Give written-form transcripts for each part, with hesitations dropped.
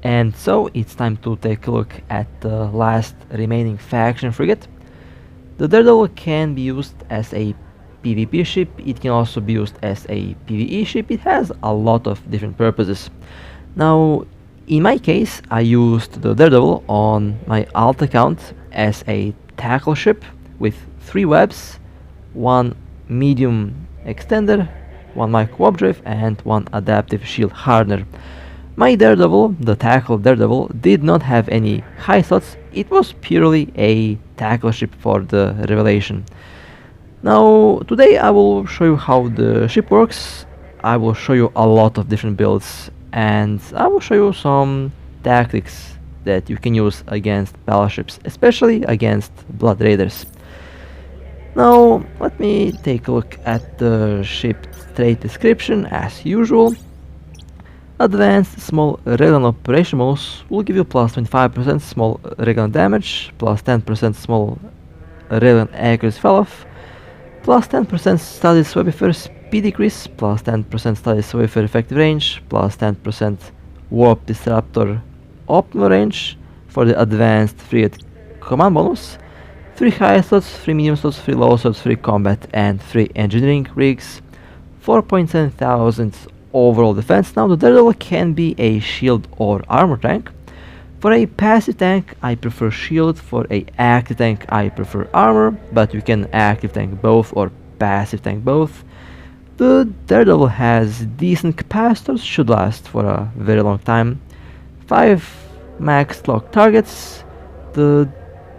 And so it's time to take a look at the last remaining faction frigate. The Daredevil can be used as a PvP ship, it can also be used as a PvE ship, it has a lot of different purposes. Now, in my case, I used the Daredevil on my alt account as a tackle ship with 3 webs, 1 medium extender, 1 micro warp drive and 1 adaptive shield hardener. My Daredevil, the tackle Daredevil, did not have any high slots, it was purely a tackle ship for the Revelation. Now, today I will show you how the ship works, I will show you a lot of different builds, and I will show you some tactics that you can use against battleships, especially against Blood Raiders. Now, let me take a look at the ship trait description as usual. Advanced small Raygun operation bonus will give you plus 25% small Raygun damage, plus 10% small Raygun accuracy falloff, plus 10% status webifer speed decrease, plus 10% status webifer effective range, plus 10% warp disruptor optimal range for the advanced frigate command bonus, 3 high slots, 3 medium slots, 3 low slots, 3 combat and 3 engineering rigs, 4.7 thousand overall defense. Now the Daredevil can be a shield or armor tank. For a passive tank I prefer shield, for a active tank I prefer armor, but you can active tank both or passive tank both. The Daredevil has decent capacitors, should last for a very long time. 5 max lock targets. The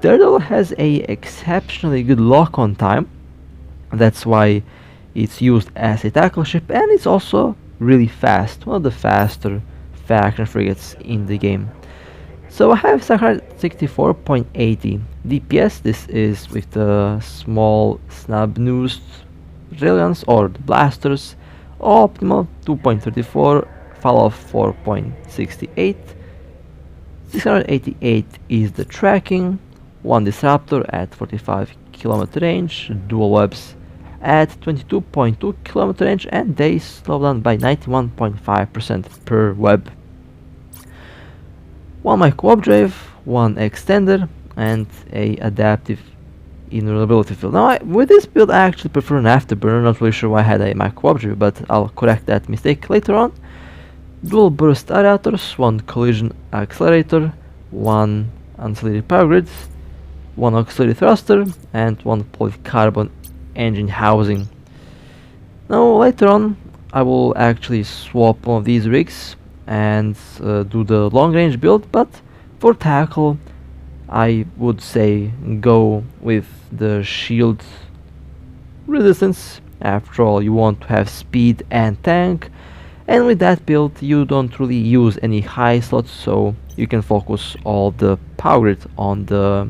Daredevil has a exceptionally good lock on time, that's why it's used as a tackle ship, and it's also really fast, one of the faster faction frigates in the game. So I have 64.80 DPS, this is with the small snub-nosed railguns or the blasters, optimal 2.34, fall-off 4.68, 688 is the tracking, 1 disruptor at 45 km range, dual webs at 22.2 km range, and they slow down by 91.5% per web. 1 micro warp drive, 1 extender, and a adaptive invulnerability field. Now, with this build I actually prefer an afterburner, not really sure why I had a micro warp drive, but I'll correct that mistake later on. Dual burst aerators, 1 collision accelerator, 1 ancillary power grid, 1 auxiliary thruster, and 1 polycarbon engine housing. Now later on I will actually swap one of these rigs and do the long range build, but for tackle I would say go with the shield resistance. After all, you want to have speed and tank, and with that build you don't really use any high slots, so you can focus all the power grid on the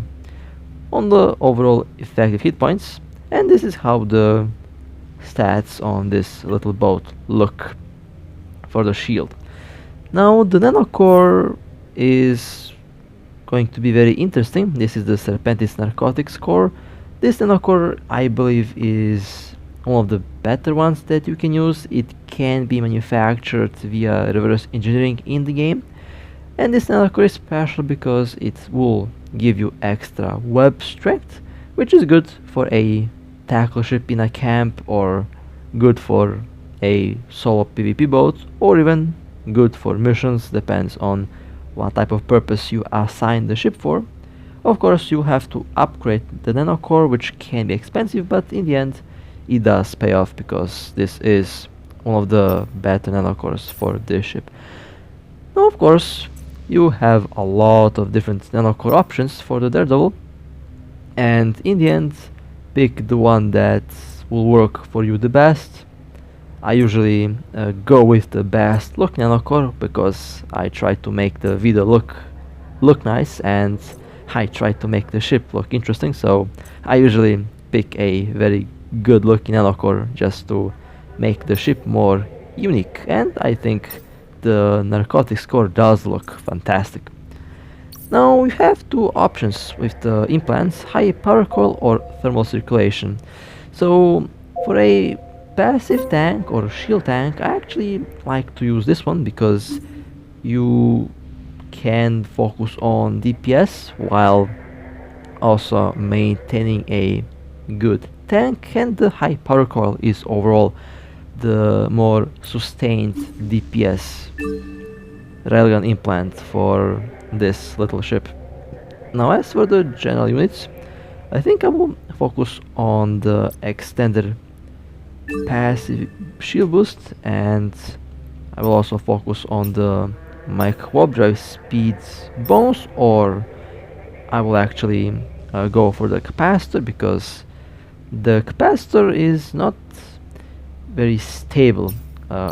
overall effective hit points. And this is how the stats on this little boat look for the shield. Now the Nano core is going to be very interesting. This is the Serpentis narcotics core. This Nano core I believe is one of the better ones that you can use. It can be manufactured via reverse engineering in the game, and this Nano core is special because it will give you extra web strength, which is good for a tackle ship in a camp, or good for a solo PvP boat, or even good for missions, depends on what type of purpose you assign the ship for. Of course you have to upgrade the Nano core, which can be expensive, but in the end it does pay off because this is one of the better Nano cores for this ship. Now of course you have a lot of different Nano core options for the Daredevil, and in the end pick the one that will work for you the best. I usually go with the best look Nano core because I try to make the video look nice, and I try to make the ship look interesting, so I usually pick a very good looking Nano core just to make the ship more unique, and I think the narcotics core does look fantastic. Now we have 2 options with the implants, high power coil or thermal circulation. So for a passive tank or shield tank I actually like to use this one because you can focus on DPS while also maintaining a good tank, and the high power coil is overall the more sustained DPS railgun implant for this little ship. Now as for the general units, I think I will focus on the extended passive shield boost, and I will also focus on the micro drive speed bonus, or I will actually go for the capacitor, because the capacitor is not very stable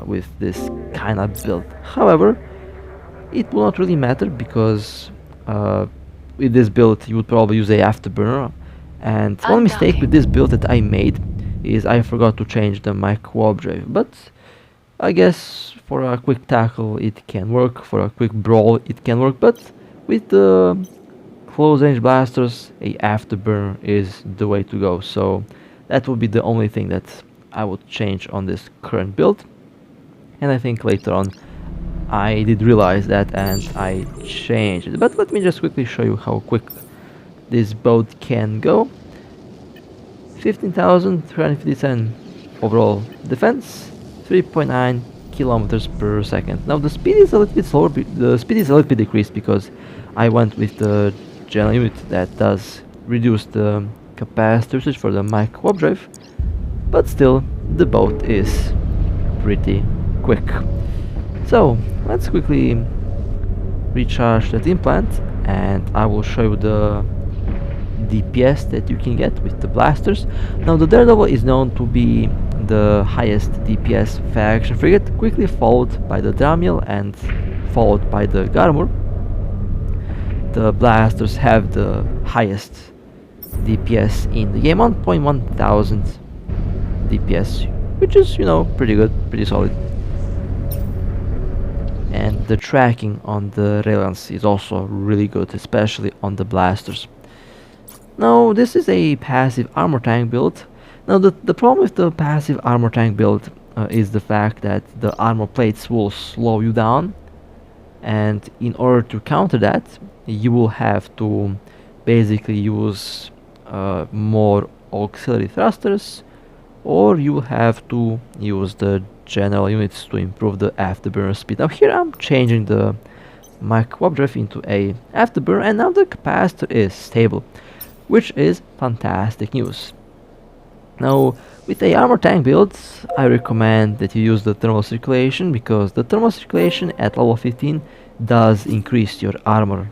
with this kind of build. However, it will not really matter, because with this build you would probably use a afterburner, and one mistake with this build that I made is I forgot to change the micro drive. But I guess for a quick tackle it can work, for a quick brawl it can work, but with the close range blasters a afterburner is the way to go. So that would be the only thing that I would change on this current build, and I think later on I did realize that and I changed it. But let me just quickly show you how quick this boat can go. 15,357 overall defense, 3.9 kilometers per second. Now the speed is a little bit slower, the speed is a little bit decreased because I went with the general unit that does reduce the capacity usage for the micro drive, but still the boat is pretty quick. So let's quickly recharge that implant, and I will show you the DPS that you can get with the blasters. Now the Daredevil is known to be the highest DPS faction frigate, quickly followed by the Damiel and followed by the Garmur. The blasters have the highest DPS in the game, 1,100 DPS, which is, you know, pretty good, pretty solid. And the tracking on the railguns is also really good, especially on the blasters. Now this is a passive armor tank build. Now the problem with the passive armor tank build is the fact that the armor plates will slow you down, and in order to counter that you will have to basically use more auxiliary thrusters, or you will have to use the general units to improve the afterburner speed. Now here I'm changing the micro drive into a afterburner, and now the capacitor is stable, which is fantastic news. Now with a armor tank build I recommend that you use the thermal circulation, because the thermal circulation at level 15 does increase your armor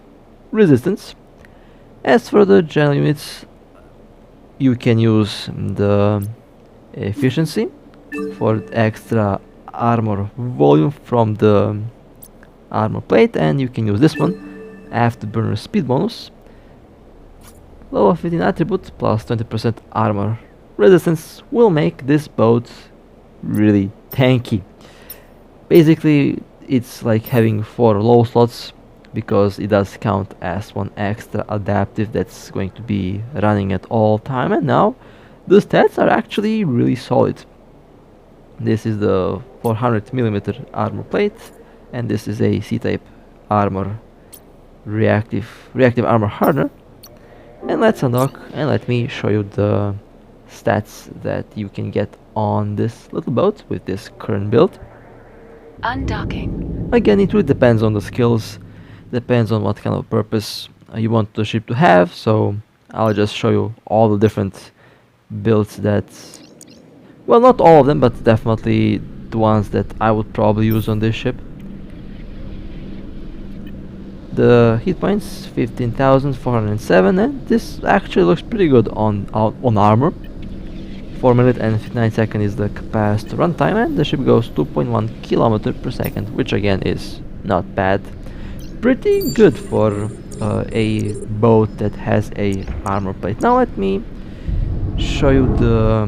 resistance. As for the general units, you can use the efficiency for extra armor volume from the armor plate, and you can use this one, afterburner speed bonus, level 15 attribute plus 20% armor resistance will make this boat really tanky. Basically it's like having 4 low slots, because it does count as one extra adaptive that's going to be running at all time, and now the stats are actually really solid. This is the 400mm armor plate, and this is a C-type armor reactive armor hardener. And let's unlock, and let me show you the stats that you can get on this little boat with this current build. Undocking. Again, it really depends on the skills, depends on what kind of purpose you want the ship to have, so I'll just show you all the different builds that, well, not all of them, but definitely the ones that I would probably use on this ship. The hit points 15,407, and this actually looks pretty good on armor. 4 minutes and 59 seconds is the capacitor runtime, and the ship goes 2.1 kilometers per second, which again is not bad. Pretty good for a boat that has a armor plate. Now let me show you the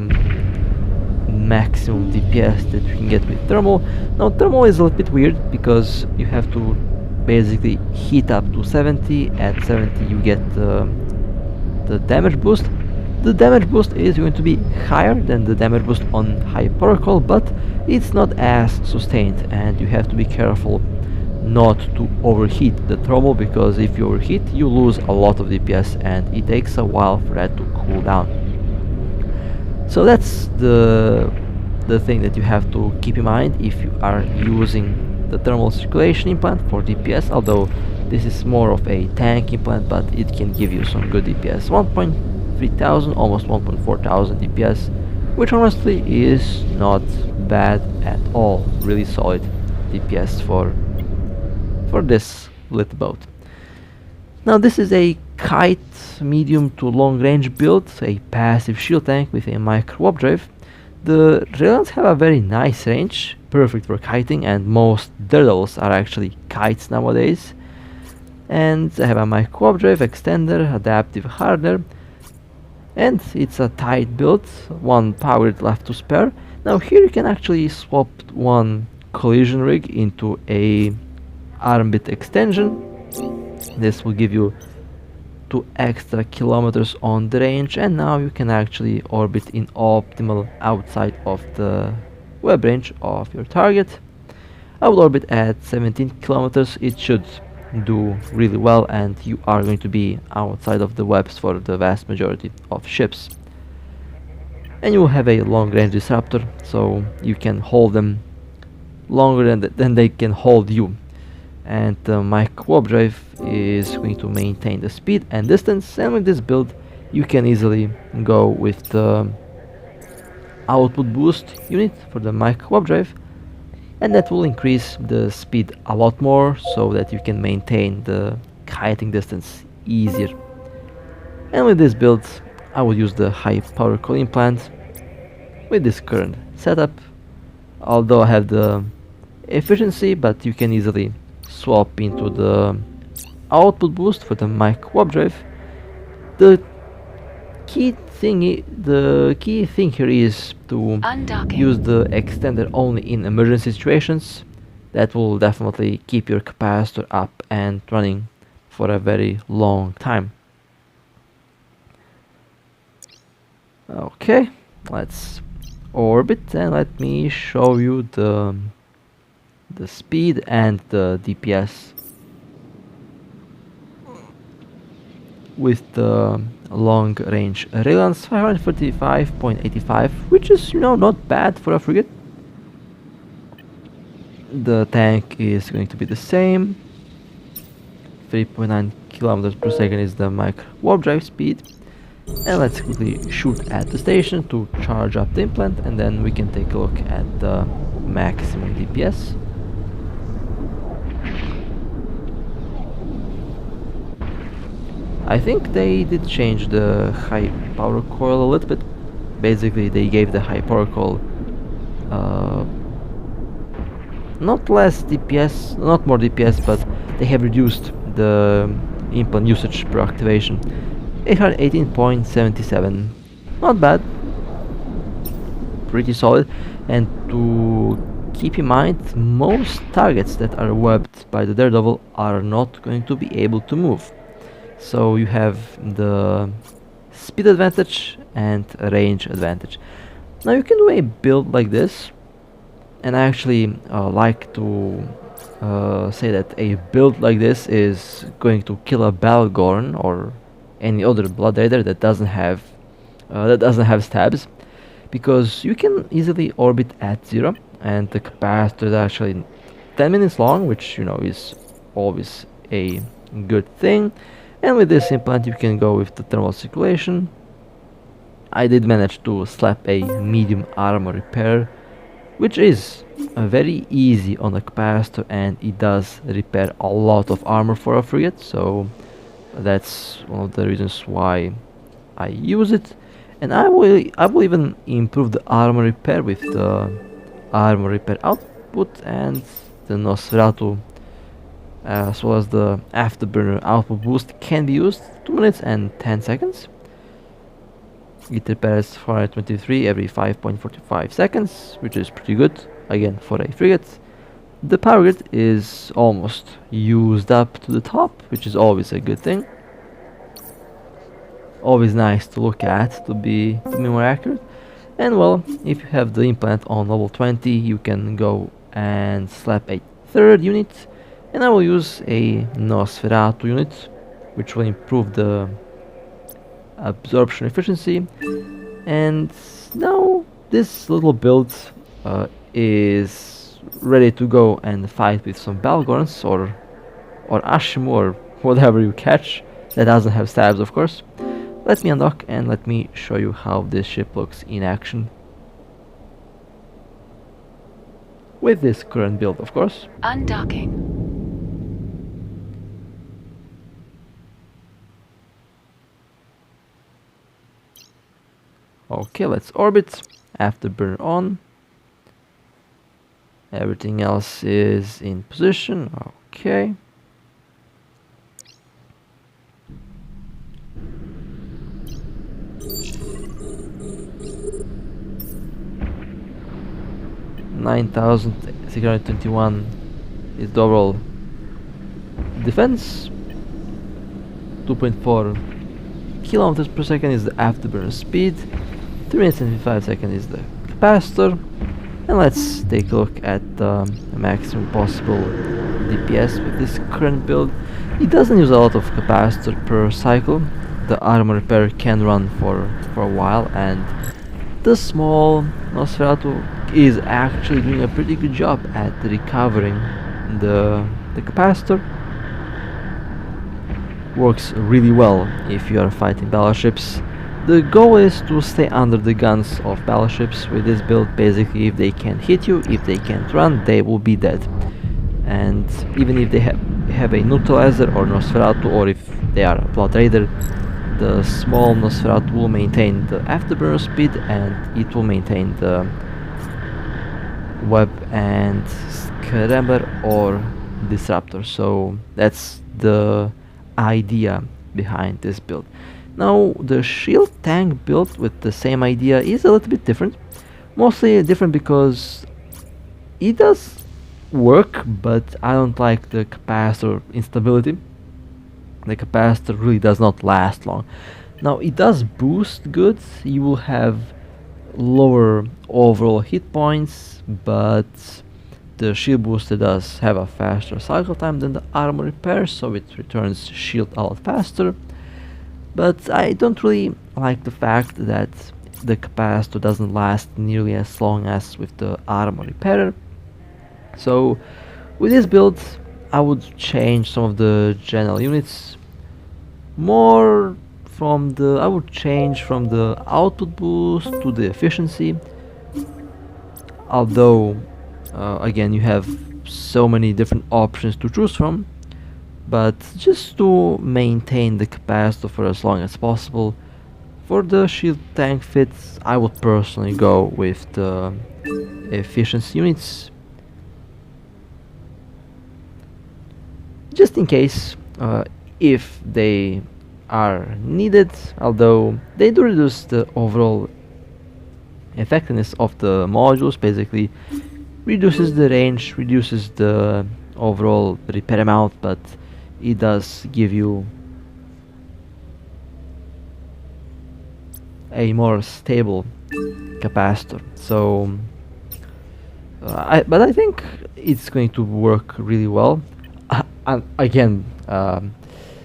maximum DPS that you can get with thermal. Now thermal is a little bit weird, because you have to basically heat up to 70. At 70 you get the damage boost. The damage boost is going to be higher than the damage boost on high protocol, but it's not as sustained, and you have to be careful not to overheat the thermal, because if you overheat you lose a lot of DPS and it takes a while for that to cool down. So that's the thing that you have to keep in mind if you are using the thermal circulation implant for DPS, although this is more of a tank implant, but it can give you some good DPS. 1.3 thousand, almost 1.4 thousand DPS, which honestly is not bad at all. Really solid DPS for this little boat. Now this is a kite medium to long range build, a passive shield tank with a micro warp drive. The railguns have a very nice range, perfect for kiting, and most Daredevils are actually kites nowadays. And I have a micro warp drive, extender, adaptive hardener, and it's a tight build, one power grid left to spare. Now here you can actually swap one collision rig into a arm bit extension. This will give you 2 extra kilometers on the range, and now you can actually orbit in optimal outside of the web range of your target. I will orbit at 17 kilometers, it should do really well, and you are going to be outside of the webs for the vast majority of ships. And you will have a long range disruptor, so you can hold them longer than they can hold you. And the micro warp drive is going to maintain the speed and distance, and with this build you can easily go with the output boost unit for the micro warp drive, and that will increase the speed a lot more so that you can maintain the kiting distance easier. And with this build I will use the high power coil implant with this current setup, although I have the efficiency, but you can easily swap into the output boost for the micro warp drive. The key thing here is to use the extender only in emergency situations. That will definitely keep your capacitor up and running for a very long time. Okay, let's orbit and let me show you the speed and the DPS with the long range railguns. 535.85, which is, you know, not bad for a frigate. The tank is going to be the same. 3.9 kilometers per second is the micro warp drive speed. And let's quickly shoot at the station to charge up the implant, and then we can take a look at the maximum DPS. I think they did change the high power coil a little bit. Basically they gave the high power coil not less DPS, not more DPS, but they have reduced the implant usage per activation. 818.77, not bad, pretty solid. And to keep in mind, most targets that are webbed by the Daredevil are not going to be able to move. So you have the speed advantage and range advantage. Now you can do a build like this, and I actually like to say that a build like this is going to kill a Balgorn or any other Blood Raider that doesn't have stabs, because you can easily orbit at 0, and the capacitor is actually 10 minutes long, which, you know, is always a good thing. And with this implant you can go with the thermal circulation. I did manage to slap a medium armor repair, which is very easy on the capacitor, and it does repair a lot of armor for a frigate, so that's one of the reasons why I use it. And I will even improve the armor repair with the armor repair output and the Nosferatu, as well as the afterburner output boost can be used 2 minutes and 10 seconds. It repairs 423 every 5.45 seconds, which is pretty good, again, for a frigate. The power grid is almost used up to the top, which is always a good thing. Always nice to look at, to be more accurate. And well, if you have the implant on level 20, you can go and slap a third unit, And I will use a Nosferatu unit, which will improve the absorption efficiency. And now this little build is ready to go and fight with some Balgorns or Ashimu or whatever you catch that doesn't have stabs, of course. Let me undock and let me show you how this ship looks in action. With this current build, of course. Undocking. Okay, let's orbit. Afterburner on. Everything else is in position. Okay. $9,621 is the overall defense. 2.4 kilometers per second is the afterburner speed. 3 minutes and 55 seconds is the capacitor. And let's take a look at the maximum possible DPS with this current build. It doesn't use a lot of capacitor per cycle. The armor repair can run for a while, and the small Nosferatu is actually doing a pretty good job at recovering the capacitor. Works really well if you are fighting battleships. The goal is to stay under the guns of battleships with this build. Basically, if they can't hit you, if they can't run, they will be dead. And even if they have a neutralizer or Nosferatu, or if they are a Blood Raider, the small Nosferatu will maintain the afterburner speed and it will maintain the web and scrambler or disruptor. So that's the idea behind this build. Now the shield tank build with the same idea is a little bit different. Mostly different because it does work, but I don't like the capacitor instability. The capacitor really does not last long. Now it does boost good. You will have lower overall hit points, but the shield booster does have a faster cycle time than the armor repair, so it returns shield a lot faster. But I don't really like the fact that the capacitor doesn't last nearly as long as with the armor repairer. So with this build I would change some of the general units. I would change from the output boost to the efficiency. Although again, you have so many different options to choose from, but just to maintain the capacitor for as long as possible, for the shield tank fits, I would personally go with the efficiency units, just in case if they are needed, although they do reduce the overall effectiveness of the modules. Basically reduces the range, reduces the overall repair amount, but it does give you a more stable capacitor. So but I think it's going to work really well. And again,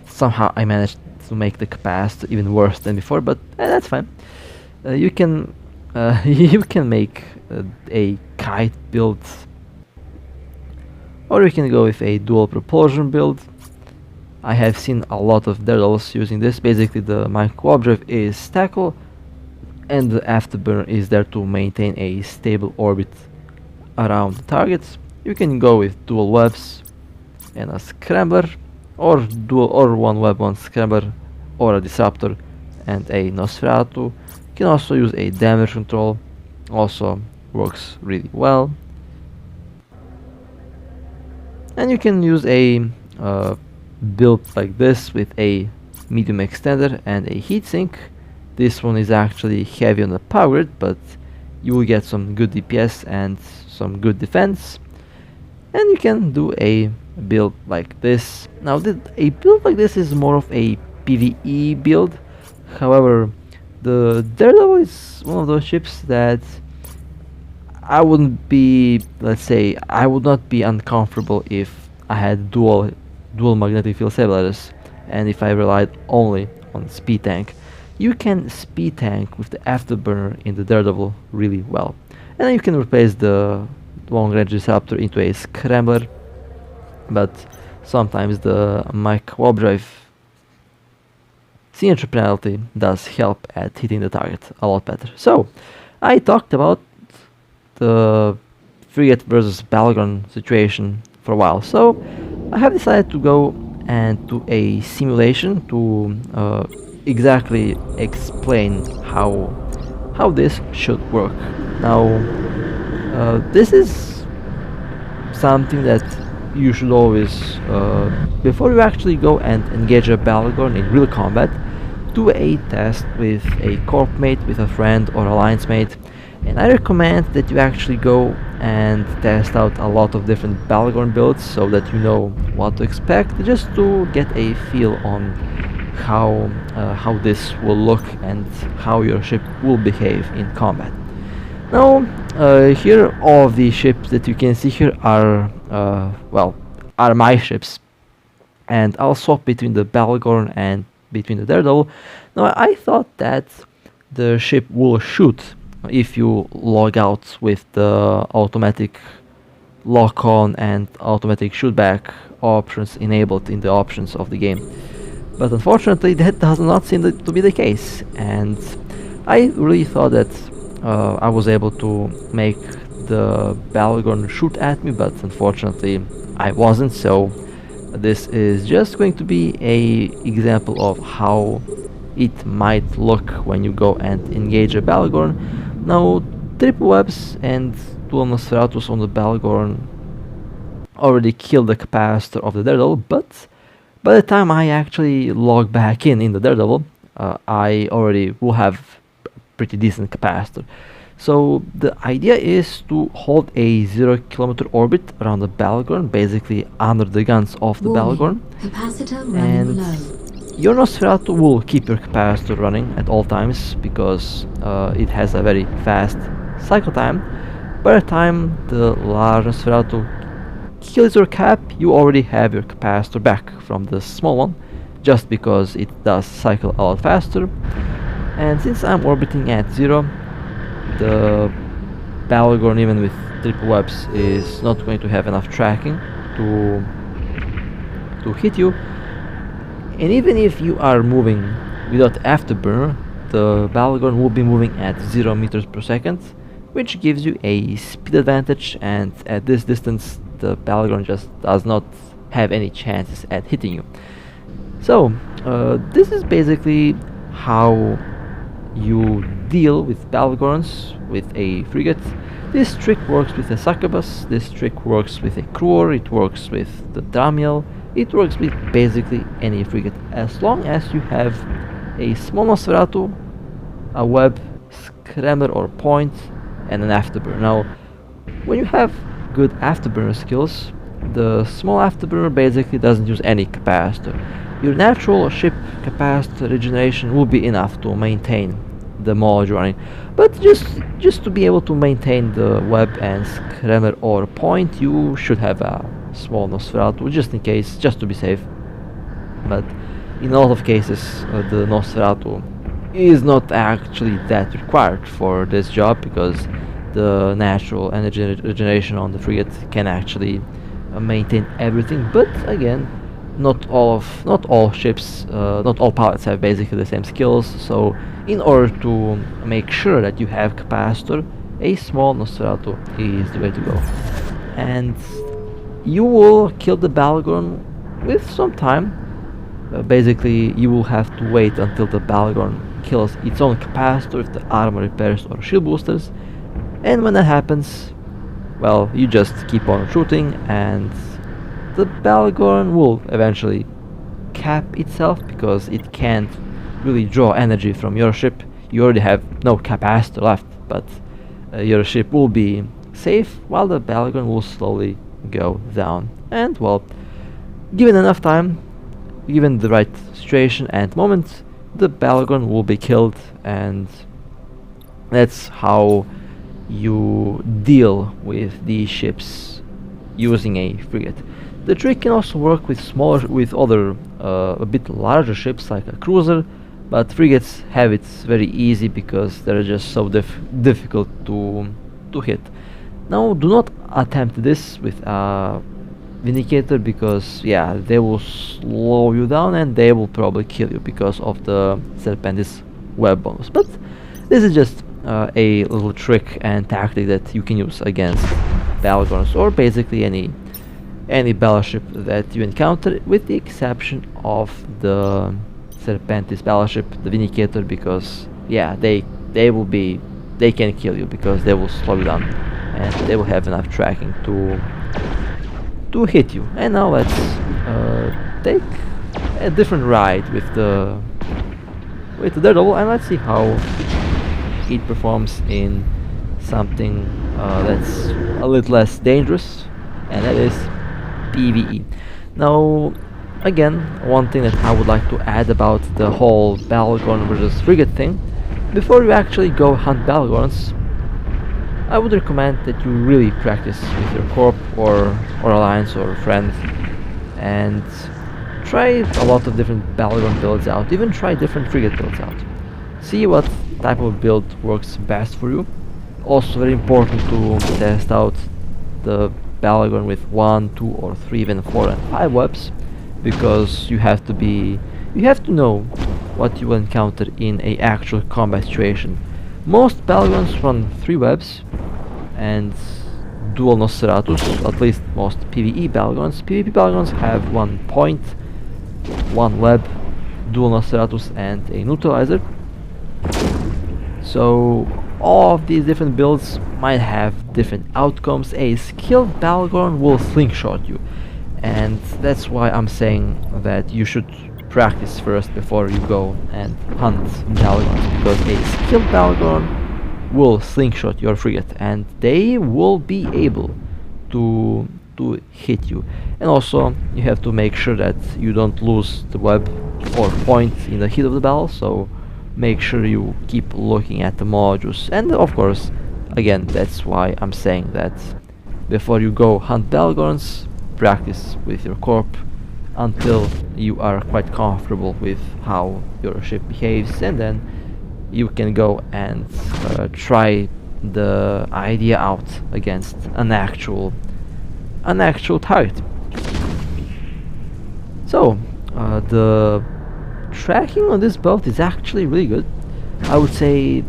somehow I managed to make the capacitor even worse than before, but that's fine. You can you can make a kite build, or you can go with a dual propulsion build. I have seen a lot of Daredevils using this. Basically, the my co-objective is tackle, and the afterburner is there to maintain a stable orbit around the targets. You can go with dual webs and a scrambler, or one web, one scrambler, or a disruptor and a Nosferatu. You can also use a damage control, also works really well. And you can use a build like this with a medium extender and a heatsink. This one is actually heavy on the power grid, but you will get some good DPS and some good defense. And you can do a build like this. Now a build like this is more of a PvE build. However, the Daredevil is one of those ships that I wouldn't be, let's say, I would not be uncomfortable if I had dual magnetic field stabilizers, and if I relied only on speed tank, you can speed tank with the afterburner in the Daredevil really well. And then you can replace the long range disruptor into a scrambler, but sometimes the micro drive signature penalty does help at hitting the target a lot better. So I talked about the Frigate versus Battleground situation for a while, so I have decided to go and do a simulation to exactly explain how this should work. Now, this is something that you should always, before you actually go and engage a Battleground in real combat, do a test with a corp mate, with a friend or alliance mate, and I recommend that you actually go and test out a lot of different Battleground builds so that you know what to expect, just to get a feel on how this will look and how your ship will behave in combat. Now, here all of the ships that you can see here are are my ships, and I'll swap between the Battleground and between the Daredevil. Now, I thought that the ship will shoot if you log out with the automatic lock on and automatic shoot back options enabled in the options of the game, but unfortunately that does not seem to be the case, and I really thought that I was able to make the Battleground shoot at me, but unfortunately I wasn't. So this is just going to be a example of how it might look when you go and engage a Battleground. Now, triple webs and dual Nosferatus on the Battleground already killed the capacitor of the Daredevil, but by the time I actually log back in the Daredevil, I already will have pretty decent capacitor. So the idea is to hold a 0-kilometer orbit around the Battleground, basically under the guns of the Battleground, and your Nosferatu will keep your capacitor running at all times because it has a very fast cycle time. By the time the large Nosferatu kills your cap, you already have your capacitor back from the small one, just because it does cycle a lot faster. And since I'm orbiting at 0, the Battleground, even with triple webs, is not going to have enough tracking to hit you. And even if you are moving without afterburner, the Battleground will be moving at 0 meters per second, which gives you a speed advantage, and at this distance the Battleground just does not have any chances at hitting you. So this is basically how you deal with Battlegrounds with a frigate. This trick works with a succubus, this trick works with a cruiser, it works with the Dramiel, it works with basically any frigate, as long as you have a small Nosferatu, a web, scrambler or point, and an afterburner. Now, when you have good afterburner skills, the small afterburner basically doesn't use any capacitor. Your natural ship capacitor regeneration will be enough to maintain the mod running, but just to be able to maintain the web and scrambler or point, you should have a small Nosferatu just in case, just to be safe. But in a lot of cases, the Nosferatu is not actually that required for this job, because the natural energy regeneration on the frigate can actually maintain everything. But again, not all ships, not all pilots have basically the same skills, so in order to make sure that you have capacitor, a small Nosferatu is the way to go. And you will kill the Battleground with some time. Basically, you will have to wait until the Battleground kills its own capacitor with the armor repairs or shield boosters, and when that happens, well, you just keep on shooting, and the Battleground will eventually cap itself because it can't really draw energy from your ship. You already have no capacitor left, but your ship will be safe while the Battleground will slowly go down. And well, given enough time, given the right situation and moment, the Battleground will be killed, and that's how you deal with these ships using a frigate. The trick can also work with other, a bit larger ships like a cruiser, but frigates have it very easy because they're just so difficult to hit. Now, do not attempt this with a Vindicator because, yeah, they will slow you down and they will probably kill you because of the Serpentis web bonus. But this is just a little trick and tactic that you can use against Battlegorns or basically any battleship that you encounter, with the exception of the Serpentis battleship, the Vindicator, because yeah, they can kill you because they will slow you down and they will have enough tracking to hit you. And now let's take a different ride with the Daredevil, and let's see how it performs in something that's a little less dangerous, and that is PvE. Now, again, one thing that I would like to add about the whole Battlegorn versus Frigate thing, before you actually go hunt Battlegorns, I would recommend that you really practice with your corp or alliance or friends and try a lot of different Battlegorn builds out, even try different Frigate builds out. See what type of build works best for you. Also very important to test out the Battlegorn with 1, 2 or 3, even 4 and 5 webs, because you have to know what you will encounter in a actual combat situation. Most Battlegorns run 3 webs and dual Nosferatus, at least most PvE Battlegorns. PvP Battlegorns have 1 point, 1 web, dual Nosferatus and a neutralizer. So all of these different builds might have different outcomes. A skilled Battlegorn will slingshot you, and that's why I'm saying that you should practice first before you go and hunt Battlegorns, because a skilled Battlegorn will slingshot your frigate and they will be able to hit you. And also you have to make sure that you don't lose the web or point in the heat of the battle, so make sure you keep looking at the modules. And of course, again, that's why I'm saying that before you go hunt Battlegorns, practice with your corp until you are quite comfortable with how your ship behaves, and then you can go and try the idea out against an actual target. So the tracking on this boat is actually really good. I would say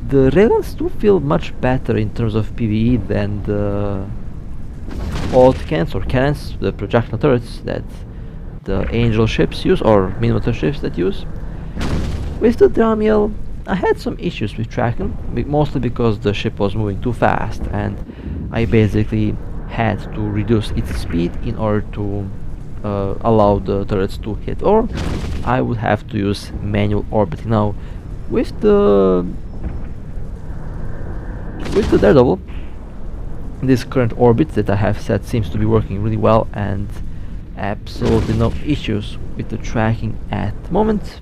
the railguns do feel much better in terms of PvE than the cannons or cannons, the projectile turrets that the angel ships use or minotaur ships that use. With the Dramiel, I had some issues with tracking, mostly because the ship was moving too fast and I basically had to reduce its speed in order to allow the turrets to hit, or I would have to use manual orbiting. Now with the Daredevil, this current orbit that I have set seems to be working really well, and absolutely no issues with the tracking at the moment.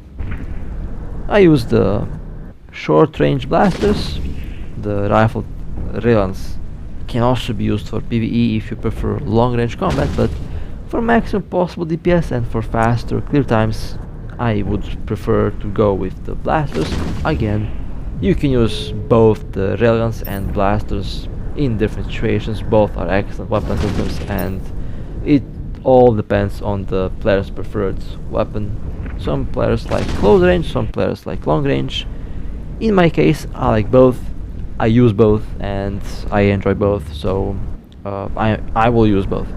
I use the short range blasters. The rifle railguns can also be used for PvE if you prefer long range combat, but for maximum possible DPS and for faster clear times, I would prefer to go with the blasters. Again, you can use both the railguns and blasters in different situations. Both are excellent weapon systems, and it all depends on the player's preferred weapon. Some players like close range, some players like long range. In my case, I like both. I use both and I enjoy both, so I will use both.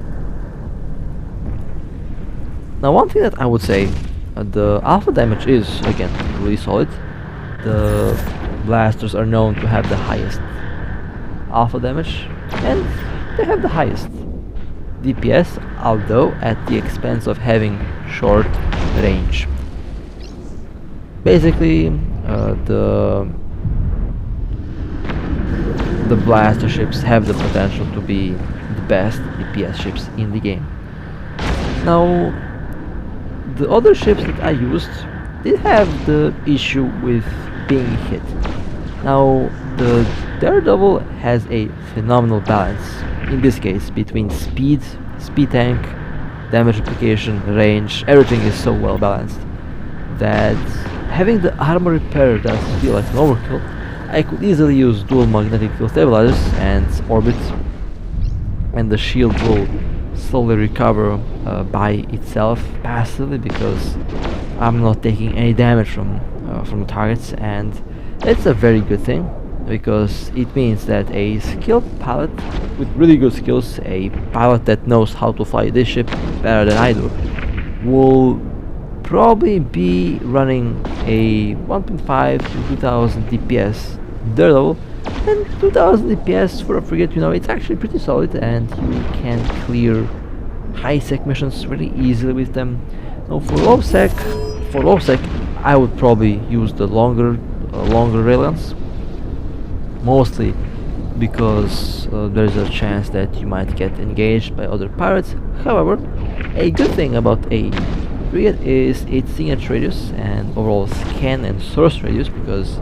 Now, one thing that I would say, the alpha damage is again really solid. The blasters are known to have the highest alpha damage, and they have the highest DPS, although at the expense of having short range. Basically, the blaster ships have the potential to be the best DPS ships in the game. Now, the other ships that I used did have the issue with being hit. Now, the Daredevil has a phenomenal balance, in this case, between speed tank, damage application, range, everything is so well balanced that having the armor repair does feel like an overkill. I could easily use dual magnetic field stabilizers and orbit, and the shield will slowly recover by itself passively because I'm not taking any damage from the targets, and it's a very good thing because it means that a skilled pilot with really good skills, a pilot that knows how to fly this ship better than I do, will probably be running a 1.5 to 2000 DPS Daredevil, and 2000 DPS for a frigate, you know, it's actually pretty solid, and you can clear high sec missions really easily with them. Now for low sec, I would probably use the longer railguns, mostly because there's a chance that you might get engaged by other pirates. However, a good thing about a frigate is its signature radius and overall scan and source radius, because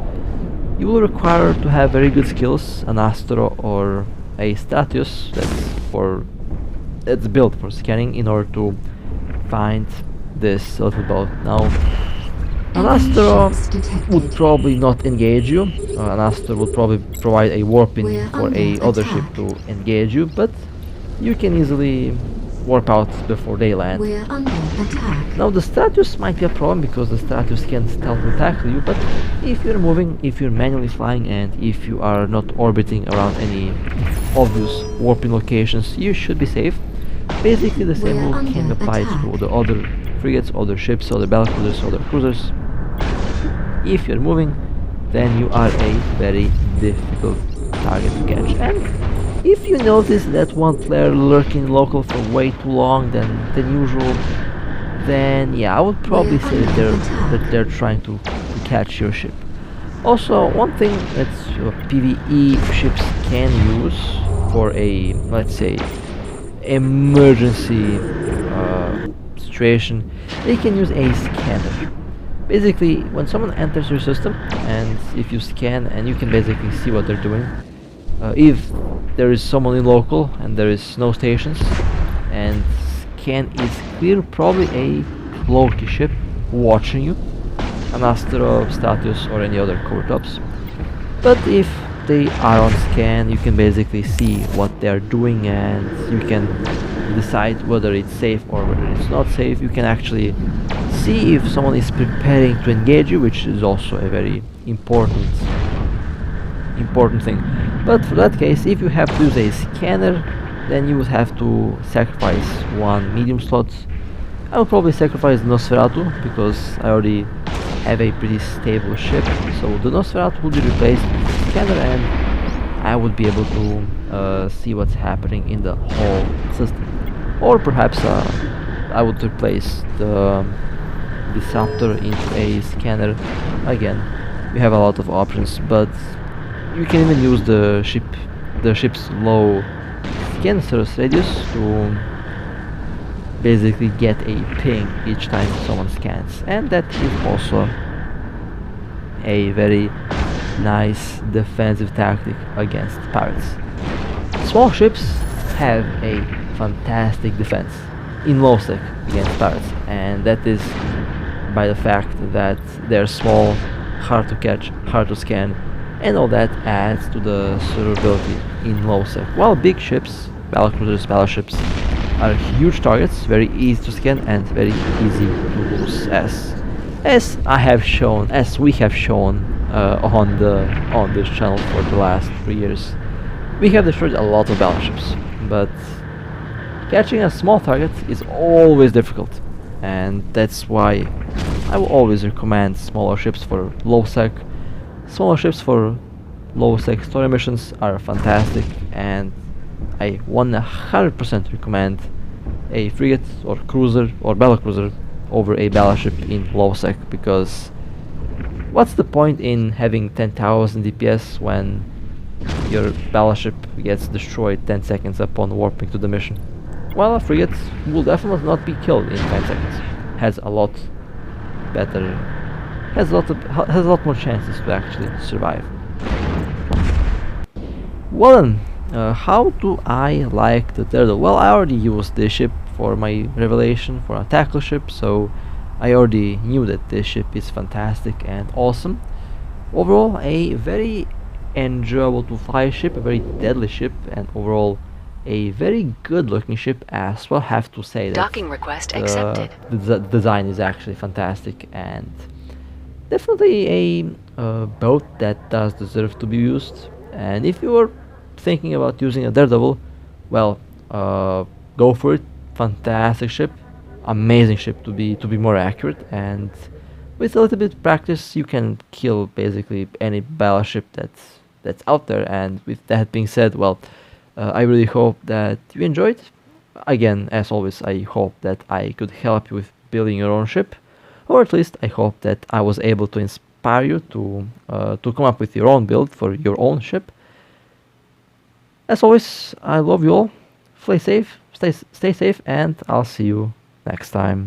you will require to have very good skills, an Astro or a Statius that's built for scanning in order to find this little boat. Now, an Astro would probably not engage you. An Astro would probably provide a warping for a other ship to engage you, but you can easily warp out before they land. Now the Statius might be a problem because the Statius can stealthily tackle you, but if you're moving, if you're manually flying, and if you are not orbiting around any obvious warping locations, you should be safe. Basically the same rule can be applied to the other frigates, other ships, other battlecruisers, other cruisers. If you're moving, then you are a very difficult target to catch. And if you notice that one player lurking local for way too long than usual, then yeah, I would probably say that they're trying to catch your ship. Also, one thing that PvE ships can use for a, let's say, emergency situation, they can use a scanner. Basically, when someone enters your system, and if you scan, and you can basically see what they're doing, if there is someone in local and there is no stations and scan is clear, probably a Loki ship watching you, an Astro, Status or any other covert ops. But if they are on scan, you can basically see what they are doing, and you can decide whether it's safe or whether it's not safe. You can actually see if someone is preparing to engage you, which is also a very important thing. But for that case, if you have to use a scanner, then you would have to sacrifice one medium slot. I will probably sacrifice the Nosferatu because I already have a pretty stable ship, so the Nosferatu will be replaced with the scanner, and I would be able to see what's happening in the whole system. Or perhaps I would replace the Disruptor into a scanner. Again, we have a lot of options, but you can even use the ship's low scan source radius to basically get a ping each time someone scans, and that is also a very nice defensive tactic against pirates. Small ships have a fantastic defense in low sec against pirates, and that is by the fact that they're small, hard to catch, hard to scan, and all that adds to the survivability in low sec. While big ships, battlecruisers, battleships, are huge targets, very easy to scan and very easy to lose, as we have shown on this channel for the last 3 years. We have destroyed a lot of battleships, but catching a small target is always difficult, and that's why I will always recommend smaller ships for low sec. Smaller ships for low sec story missions are fantastic, and I 100% recommend a frigate or cruiser or battlecruiser over a battleship in low sec, because what's the point in having 10,000 DPS when your battleship gets destroyed 10 seconds upon warping to the mission? Well, a frigate will definitely not be killed in 10 seconds. Has a lot more chances to actually survive. Well then, how do I like the Daredevil? Well, I already used this ship for my revelation for a tackle ship, so I already knew that this ship is fantastic and awesome. Overall, a very enjoyable to fly ship, a very deadly ship, and overall a very good looking ship as well. Have to say that Docking request accepted. the design is actually fantastic and definitely a boat that does deserve to be used. And if you are thinking about using a Daredevil, well, go for it. Fantastic ship, amazing ship to be more accurate, and with a little bit of practice, you can kill basically any battleship that's out there. And with that being said, well, I really hope that you enjoyed. Again, as always, I hope that I could help you with building your own ship, or at least I hope that I was able to inspire you to come up with your own build for your own ship. As always, I love you all. Stay safe, stay safe, and I'll see you next time.